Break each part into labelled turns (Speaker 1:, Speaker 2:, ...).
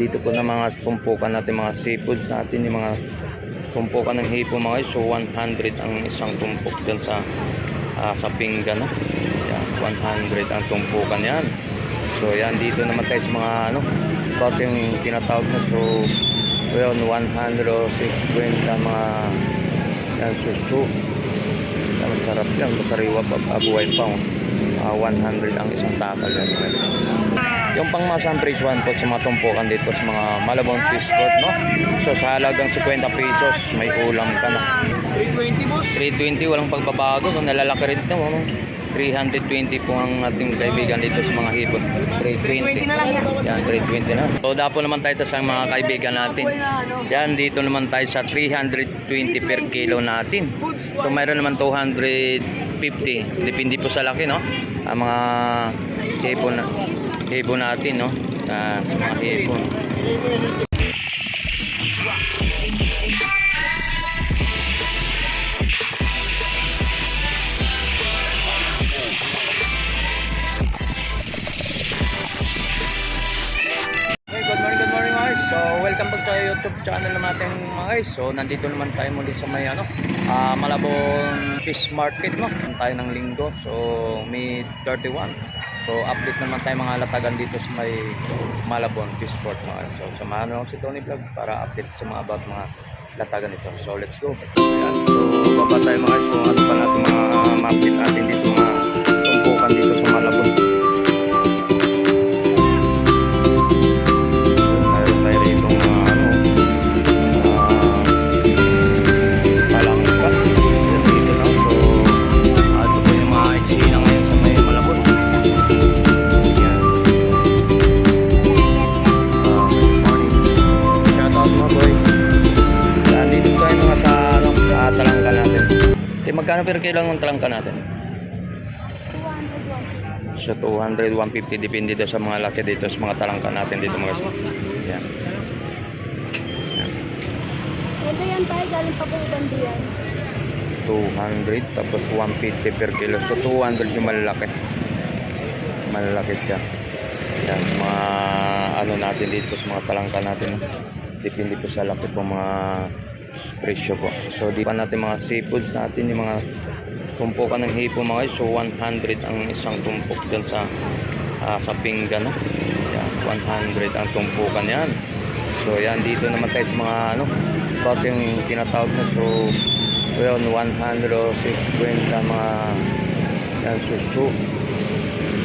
Speaker 1: Dito po na mga tumpukan natin, mga seafoods natin, yung mga tumpukan ng hipon mga guys. So 100 ang isang tumpok dyan sa pinggan, no? Yan, 100 ang tumpukan yan. So yan, dito naman tayo sa mga about yung tinatawag na, so well, 100 o 50 mga yan, susu. Yan, masarap yan, masariwa pa, buhay pa, 100 ang isang takal yan. Yung pangmasang price 1 po sa mga tumpukan dito sa mga Malabon Fish Court, no? So sa halagang 50 pesos may ulam ka na.
Speaker 2: 320 boss.
Speaker 1: 320, walang pagbabago. So nalalaki rin ito, 320 po ang ating kaibigan dito sa mga hipon. 320
Speaker 2: na lang yan.
Speaker 1: Yan, 320 na. So dapo naman tayo sa mga kaibigan natin. Yan, dito naman tayo sa 320 per kilo natin. So mayroon naman 250. Depende po sa laki, no? Ang mga hipon natin, no? Sa mga hipon. Good morning guys. So welcome back sa YouTube channel natin mga guys. So nandito naman tayo muli sa may Malabon Fish Market, no? Tayo ng linggo. So May 31. So update naman tayo mga latagan dito sa may Malabon Fish Port mga guys. So samahan mo si Tony Vlog para update sa mga about mga latagan ito. So let's go. Ayan. So baba tayo mga guys. So ano pa natin mga ma-update natin dito, mga tumpukan dito sa Malabon. Magkano per kilo ng talangka natin?
Speaker 3: 200.
Speaker 1: So 200, 150 depende daw sa mga laki dito sa mga talangka natin dito mga guys. Yan. Yan.
Speaker 3: Ito yan tayo, galing pa po bandiyan.
Speaker 1: 200 tapos 150 per kilo. So 200 yung malalaki. Malalaki siya. Yan, mga natin dito sa mga talangka natin. Depende po sa laki po mga presyo po. So di pa natin mga seafoods natin, yung mga tumpukan ng hipon mga guys. So 100 ang isang tumpok dyan sa pinggan, no? Yan, 100 ang tumpukan yan. So yan, dito naman tayo sa mga about yung tinatawag na, so well, 100 o 50 mga yan, susu.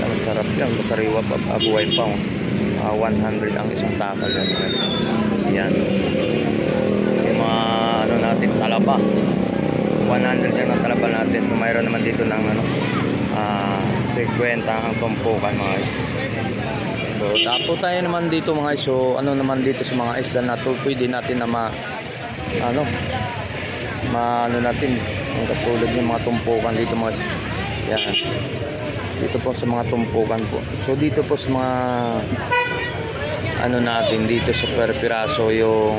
Speaker 1: Yan, masarap yan, masariwa pa, buhay pa, 100 ang isang takal yan. Yan, yung mga natin talaba, 100 yan ang talaba natin. So mayroon naman dito ng 50 ang tumpukan mga guys. So tapo tayo naman dito mga guys. So naman dito sa mga isda na to, pwede natin na natin ang katulad ng mga tumpukan dito mga guys. Yan, dito po sa mga tumpukan po. So dito po sa mga natin dito sa per piraso yung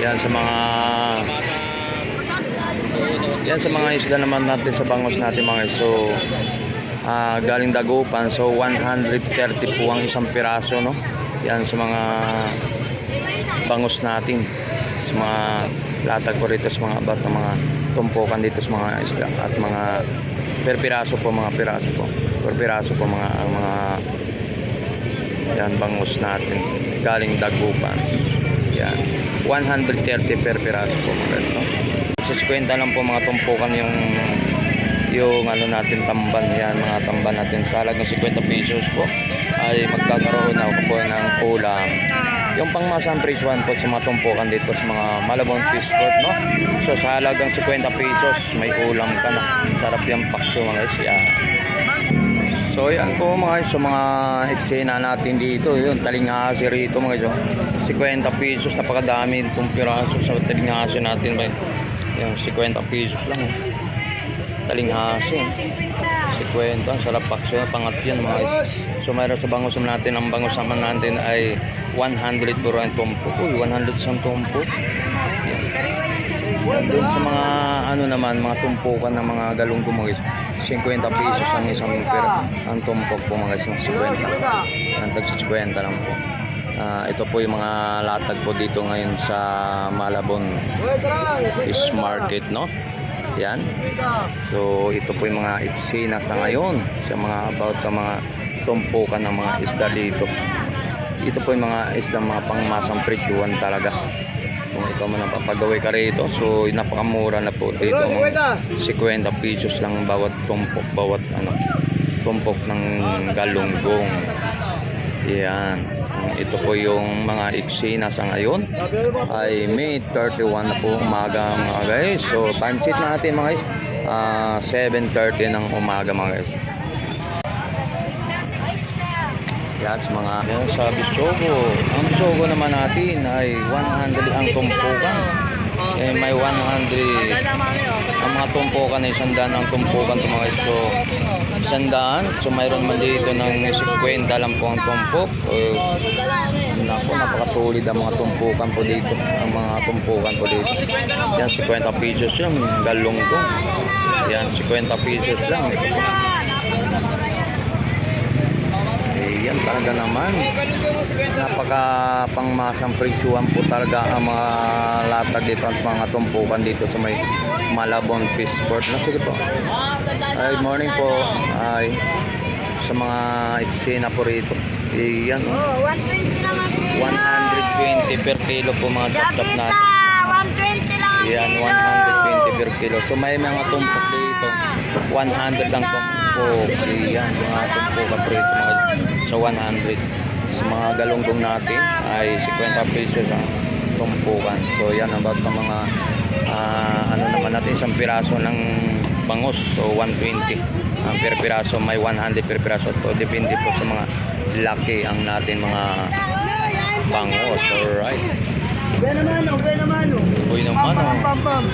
Speaker 1: yan sa mga isda naman natin sa bangos natin mga guys. So galing Dagupan, so 130 po ang isang piraso, no? Yan sa mga bangos natin, sa mga latag ko rito, sa mga about ng mga tumpukan dito sa mga isda at mga per piraso po, mga piraso po, per piraso po mga yan bangus natin galing Dagupan. Yan, 130 per piraso po mga guys, no? Sa 50 lang po mga tumpukan yung natin tamban. Yan, mga tamban natin sa halagang 50 pesos po ay magkakaroon na po ng ulam. Yung pangmasang price 1 po sa mga tumpukan dito sa mga Malabon Fish Court, no? So sa halagang 50 pesos may ulam ka na. Sarap yung pakso mga guys. Yan. So yan po mga guys, so mga eksena natin dito, yun, talingasi rito mga guys. 50 pesos, napakadami itong piraso sa talingasi natin. Yung 50 pesos lang. Talingasi. 50, sarap pakso na pangat yan mga guys. So mayroon sa bangus natin, ang bangus naman natin ay 100 puro ang tumpok. Uy, 100 isang tumpok. Doon sa mga naman, mga tumpukan ng mga galunggong mga guys, 50 pesos ang isang ang tumpok po mga guys, 50. Ang tag 50 lang po. Ito po yung mga latag po dito ngayon sa Malabon Fish Market, no? Yan. So ito po yung mga itsina sa ngayon sa mga about sa mga tumpukan ng mga isda dito. Ito po yung mga isda mga pangmasang presyuhan talaga. Kung ikaw man ang papagaway ka rito, so napakamura na po dito. 50 pesos lang bawat tumpok, bawat tumpok ng galunggong. Yan. Ito po yung mga eksena sa ngayon ay May 31 na po umaga mga guys. So time sheet natin mga guys, 7:30 ng umaga mga guys. Yan sa mga yan sa Bisogo. Ang Bisogo naman natin ay 100 ang tumpukan. May 100 ang mga tumpukan ay 100 ang tumpukan mga guys. So 100. So mayroon man dito ng 50 lang po ang tumpok. Naku, napakasulit ang mga tumpukan po dito. Ang mga tumpukan po dito. Yan 50 pesos yung galunggong. Yan 50 pesos lang. Yan talaga naman, napaka pangmasang presyuhan po talaga ang mga latag dito at mga tumpukan dito sa may Malabon Fish Port. Sige po. Good morning po. Ay, sa mga eksena po rito. Yan. 120 per kilo po mga chap-chap natin.
Speaker 3: 120 lang.
Speaker 1: Yan, 120 per kilo. So may mga tumpok dito. 100 ang tumpok. Yan, mga tumpok po rito mga sa 100. Sa mga galunggong natin ay 50 pesos ang tumpukan. So yan about sa mga ano naman natin, isang piraso ng bangus. So 120 ang per piraso, may 100 per piraso. So depende po sa mga laki ang natin mga bangus. Alright.
Speaker 2: Buhay naman.
Speaker 1: Uy naman.
Speaker 2: Pam.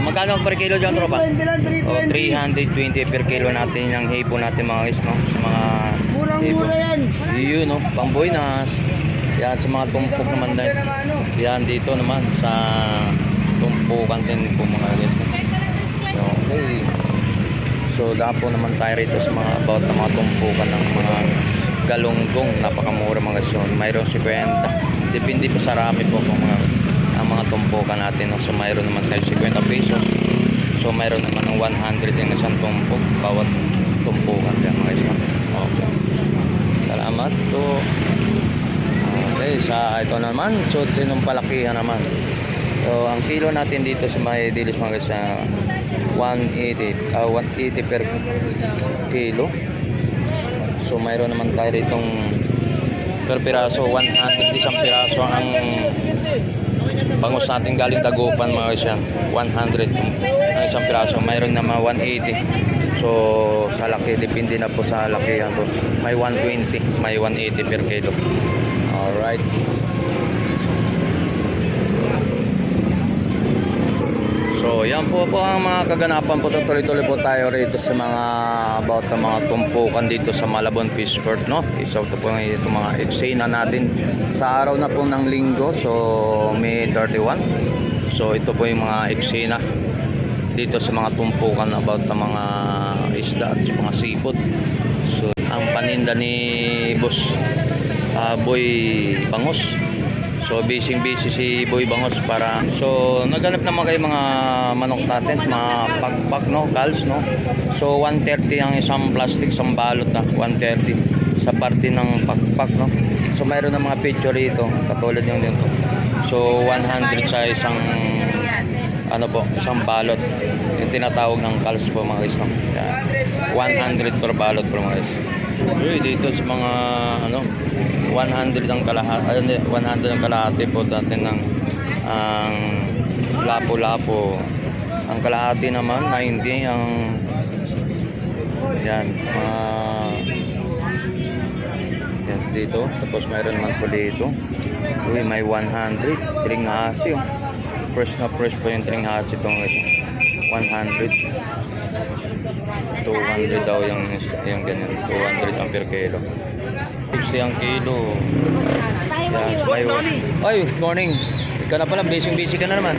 Speaker 1: Magkano per kilo dyan, tropa?
Speaker 2: 320 lang, 320.
Speaker 1: 320 per kilo natin yung hipo natin mga guys, no? Sa mga
Speaker 2: Murang-mura yan.
Speaker 1: yun, no? Pamboynas. Yan sa mga tumpok naman din. Yan dito naman sa tumpukan din po mga guys. Okay. So dapo naman tayo rito sa mga about na mga tumpukan ng mga galunggong. Napakamura mga guys. Mayroong 50. Depende po sa rami po kung ang mga tumpukan natin, no? So mayroon naman tayo 50 pesos. So mayroon naman ng 100 yung isang tumpok bawat tumpukan yan mga guys. Okay. Salamat po. Okay, sa ito naman, so tinong palakihan naman. So ang kilo natin dito sa may dilis mga guys, 180 per kilo. So mayroon naman tayo ditong per piraso 100 isang piraso ang bangus natin galing Dagupan mga guys, 100 ang isang piraso. Mayroon naman 180. So sa laki, depende na po sa laki yan po. May 120, may 180 per kilo. Alright. So yan po ang mga kaganapan po. Tuloy-tuloy po tayo rito sa mga about na mga tumpukan dito sa Malabon Fish Port, no? Isa po ngayon itong mga eksena natin sa araw na po ng linggo. So May 31. So ito po yung mga eksena dito sa mga tumpukan about na mga isda at mga seafood. So ang paninda ni Boss Boy Bangos. So busy si Boy Bangos para so naghanap naman kayo mga manok natin sa mga pagpak, no, calls, no. So 130 ang isang plastic, isang balot na 130 sa parte ng pakpak, no. So mayroon ng mga picture rito katulad yung dito. So 100 sa isang isang balot. Yung tinatawag ng calls po mga guys, no. Yan. 100 per balot po mga guys. Dito sa mga 100 ang kalahati, 100 ang kalahati po natin ng ang lapo-lapo. Ang kalahati naman 90 ang yan yan dito. Tapos mayroon naman po dito. May 100 tringhasi. Fresh na fresh po yung tringhasi itong 100. 200 daw yung ganyan. 200 ang per kilo. 60 ang kilo. Yan, may, ay, good morning. ka na pala, busy ka na naman.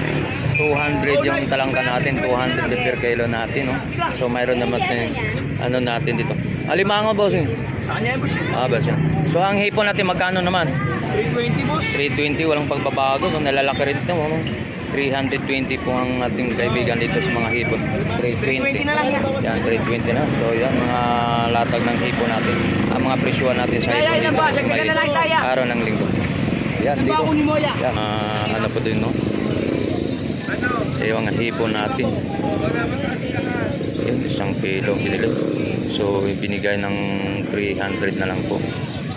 Speaker 1: 200 yung talangka natin, 200 per kilo natin, no? So mayroon naman ano natin dito. Alimango, boss.
Speaker 2: Sa kanya boss.
Speaker 1: Boss yan. So ang hipon natin magkano naman?
Speaker 2: 320 boss.
Speaker 1: 320, walang pagbabago, no? Nalalaki rin ito, no? 320 po ang ating kaibigan dito sa mga hipon. 320
Speaker 2: na lang yan.
Speaker 1: Yan, 320 na. So yan, mga latag ng hipon natin. Ang mga presyuhan natin sa hipon
Speaker 2: Ilan ba?
Speaker 1: dito.
Speaker 2: Dagdagan na lang tayo.
Speaker 1: Araw ng linggo. Yan,
Speaker 2: Ano ba
Speaker 1: dito.
Speaker 2: ako ni Moya?
Speaker 1: Yan, ano po din, no? Yung mga hipon natin. Yan, 1 kilo binili. So, binigay ng 300 na lang po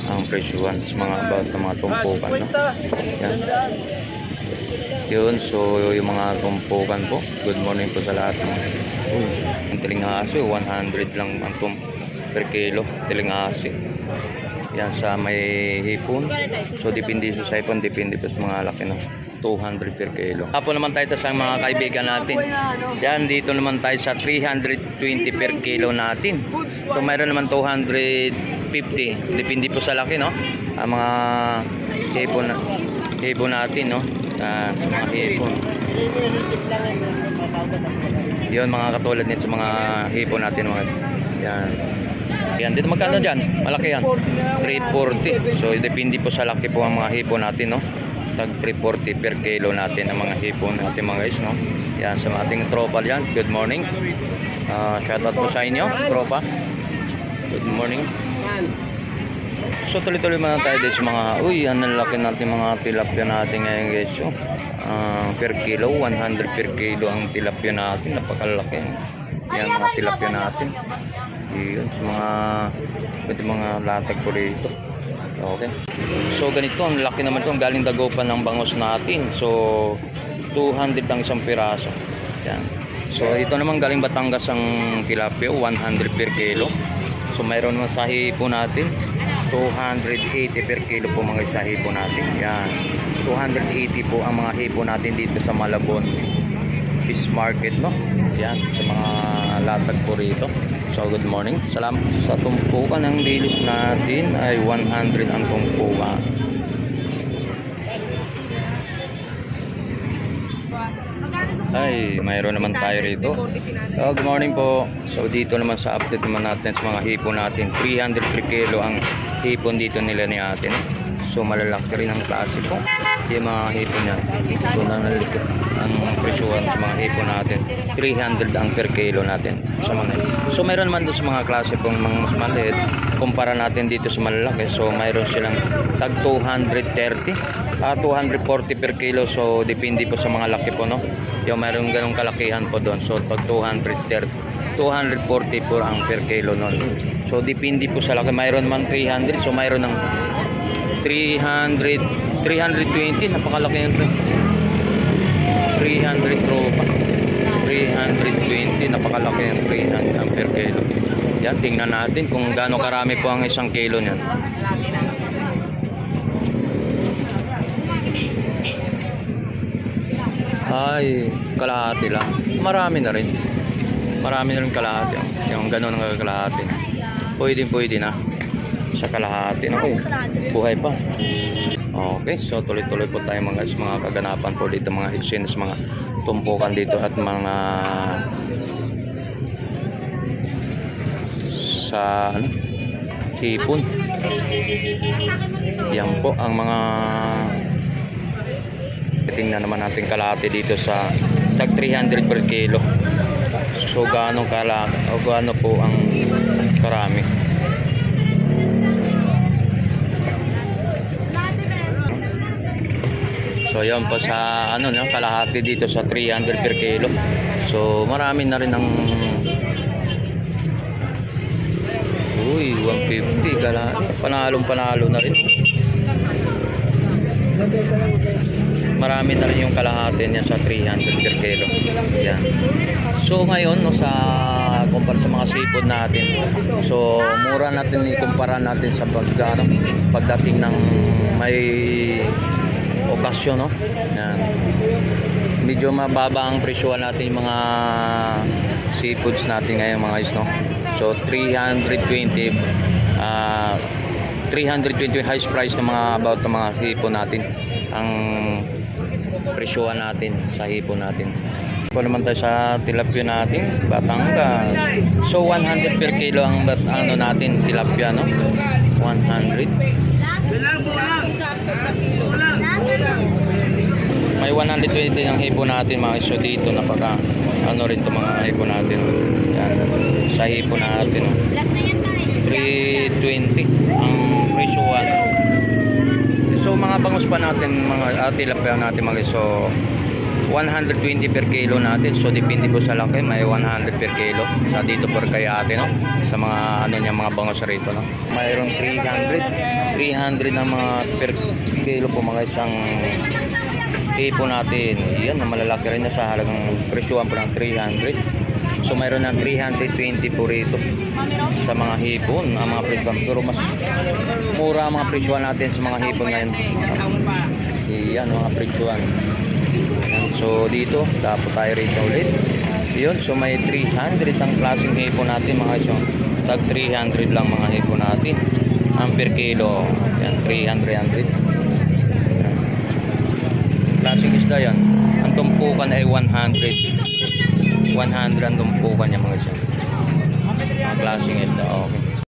Speaker 1: ang presyuhan sa mga about ng mga tumpukan, no? Yan. Yun, so yung mga tumpukan po. Good morning po sa lahat. Ang tilingasi, 100 lang ang per kilo. Tilingasi. Yan sa may hipon. So depende sa hipon, depende pa sa mga laki, no? 200 per kilo. Tapos naman tayo sa mga kaibigan natin. Yan, dito naman tayo sa 320 per kilo natin. So mayroon naman 250. Depende po sa laki, no? Ang mga hipon natin, no? Sa mga hipon. Yun, mga katulad nito sa mga hipon natin, mga yan. Yan, dito magkano dyan? Malaki yan. 340. So depende po sa laki po ang mga hipon natin, no? Tag 340 per kilo natin ang mga hipon natin, mga guys, no? Yan, sa ating tropa yan. Good morning. Shoutout po sa inyo, tropa. Good morning. So tuloy-tuloy muna tayo dito sa mga, ang lalaki natin mga tilapia natin ngayon, guys. So, per kilo, 100 per kilo ang tilapia natin. Napakalaki. Yan, mga tilapia natin. Yun, sa mga latag po rito. Okay. So ganito, ang laki naman ito. Ang galing Dagupan ng bangos natin. So 200 ang isang piraso. Yan. So ito naman galing Batangas ang tilapia, 100 per kilo. So mayroon naman sa hipo natin, 280 per kilo po mga sa hipo natin. Yan. 280 po ang mga hipo natin dito sa Malabon Fish Market, no? Yan, sa mga latag po rito. So good morning. Salamat sa tumpukan ng dilis natin ay 100 ang tumpukan. Ay, mayroon naman tayo rito. Good morning po. So dito naman sa update naman natin sa mga hipon natin, 300 per kilo ang hipon dito nila ni atin. So malalaki rin ang klase po yung mga hipon niya. So nanalikot ang presyuhan sa mga hipon natin, 300 ang per kilo natin sa mga. So mayroon naman doon sa mga klase pong mga mas maliit kumpara natin dito sa malalaki. So mayroon silang tag 230 240 per kilo. So depende po sa mga laki po, no? Yung mayroon ganong kalakihan po doon. So pag 230 240 po ang per kilo noon. So depende po sa laki. Mayroon man 300. So mayroon ng 320, napakalaki yun. 300 tropa. 320, napakalaki yun. 300 ang per kilo. Yan, tingnan natin kung gaano karami po ang isang kilo niyan. Ay, kalahati lang. Marami na rin. Marami na rin kalahati. Yung gano'n ang kalahati. Pwede na. Sa kalahati na kayo. Buhay pa. Okay, so tuloy-tuloy po tayo mga guys, mga kaganapan po dito, mga exchange, mga tumpukan dito at mga sa hipon. Yan po ang mga tingnan naman natin kalahati dito sa tag 300 per kilo. So gaano kalaki o gaano po ang karami. So yan po sa kalahati dito sa 300 per kilo. So marami na rin ang 150 panalo na rin. Marami na rin yung kalahati niya sa 300 per kilo. Yan. So ngayon sa kumpara sa mga seafood natin, so mura natin ikumpara natin sa pagdating ng may okasyon, no? Yan. Medyo mababa ang presyo natin yung mga seafoods natin ngayon mga guys, no? So 320 highest price ng mga about ng mga hipon natin ang presyuhan natin sa hipon natin. Ito naman tayo sa tilapia natin, Batangas. So 100 per kilo ang ano natin tilapia, no? 100. May 120 ng hipon natin mga iso dito, napaka ano rin to mga hipon natin. Yan. Sa hipon natin, no? 320 ang presyuhan. So mga bangus pa natin, mga tilapia natin mga iso, 120 per kilo natin. So depende po sa laki, may 100 per kilo sa dito po kay ate, no, sa mga ano niya mga bangos rito, no. Mayroong 300 na mga per kilo po mga isang hipon natin. Yan, malalaki rin na sa halagang presyuhan po ng 300. So mayroon ng 320 po rito sa mga hipon, ang mga presyuhan, pero mas mura ang mga presyuhan natin sa mga hipon ngayon. Yan mga presyuhan. So dito, tapos tayo rito ulit. Yun, so may 300 ang klaseng hipon natin mga iso. Tag 300 lang mga hipon natin. Ang per kilo, yan, 300. Klaseng isda yan. Ang tumpukan ay 100. 100 ang tumpukan niya mga iso. Ang klaseng isda, okay.